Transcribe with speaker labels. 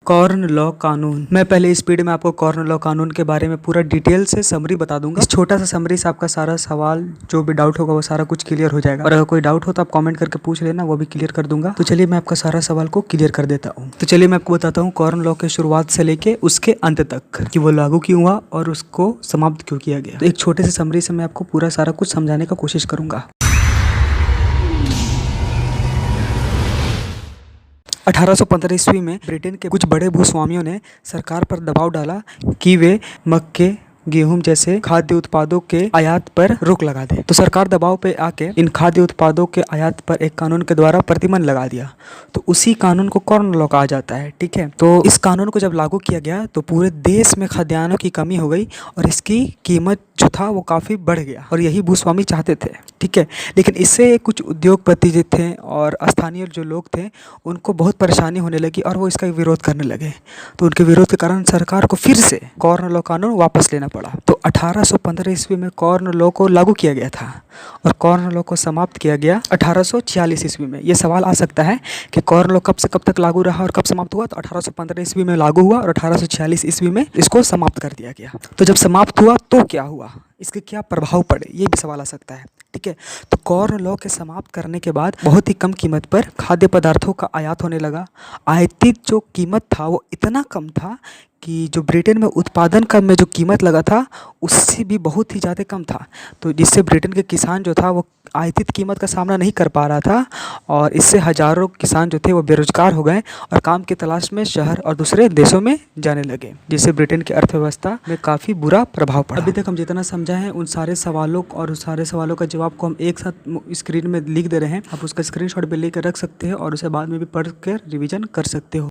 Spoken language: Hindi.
Speaker 1: कॉर्न लॉ कानून। मैं पहले इस वीडियो में आपको कॉर्न लॉ कानून के बारे में पूरा डिटेल से समरी बता दूंगा। इस छोटा सा समरी से आपका सारा सवाल जो भी डाउट होगा वो सारा कुछ क्लियर हो जाएगा। और अगर कोई डाउट हो तो आप कमेंट करके पूछ लेना, वो भी क्लियर कर दूंगा। तो चलिए मैं आपका सारा सवाल को क्लियर कर देता हूँ। तो चलिए मैं आपको बताता हूँ कॉर्न लॉ के शुरुआत से लेके उसके अंत तक कि वो लागू क्यों हुआ और उसको समाप्त क्यों किया गया। तो एक छोटे से समरी से मैं आपको पूरा सारा कुछ समझाने का कोशिश करूंगा। 1815 ईस्वी में ब्रिटेन के कुछ बड़े भूस्वामियों ने सरकार पर दबाव डाला कि वे मक्के, गेहूं जैसे खाद्य उत्पादों के आयात पर रोक लगा दे। तो सरकार दबाव पे आके इन खाद्य उत्पादों के आयात पर एक कानून के द्वारा प्रतिबंध लगा दिया। तो उसी कानून को कॉर्न लॉ कहा जाता है। ठीक है, तो इस कानून को जब लागू किया गया तो पूरे देश में खाद्यान्नों की कमी हो गई और इसकी कीमत जो था वो काफ़ी बढ़ गया और यही भूस्वामी चाहते थे। ठीक है, लेकिन इससे कुछ उद्योगपति जो थे और स्थानीय जो लोग थे उनको बहुत परेशानी होने लगी और वो इसका विरोध करने लगे। तो उनके विरोध के कारण सरकार को फिर से कॉर्न लॉ कानून वापस लेना पड़ा। तो 1815 ईस्वी में कॉर्न लॉ को लागू किया गया था और कॉर्न लॉ को समाप्त किया गया 1846 ईस्वी में। ये सवाल आ सकता है कि कॉर्न लॉ कब से कब तक लागू रहा और कब समाप्त हुआ। तो 1815 ईस्वी में लागू हुआ और 1846 ईस्वी में इसको समाप्त कर दिया गया। तो जब समाप्त हुआ तो क्या हुआ, इसके क्या प्रभाव पड़े, ये भी सवाल आ सकता है। ठीक है, तो कॉर्न लॉ के समाप्त करने के बाद बहुत ही कम कीमत पर खाद्य पदार्थों का आयात होने लगा। आयातित जो कीमत था वो इतना कम था कि जो ब्रिटेन में उत्पादन का में जो कीमत लगा था उससे भी बहुत ही ज़्यादा कम था। तो जिससे ब्रिटेन के किसान जो था वो आयातित कीमत का सामना नहीं कर पा रहा था और इससे हजारों किसान जो थे वो बेरोजगार हो गए और काम की तलाश में शहर और दूसरे देशों में जाने लगे, जिससे ब्रिटेन की अर्थव्यवस्था में काफ़ी बुरा प्रभाव पड़ा। अभी तक हम जितना समझा है उन सारे सवालों और उस सारे सवालों का जवाब को हम एक साथ स्क्रीन में लिख दे रहे हैं। आप उसका स्क्रीनशॉट भी लेकर रख सकते हैं और उसे बाद में भी पढ़ कर रिविजन कर सकते हो।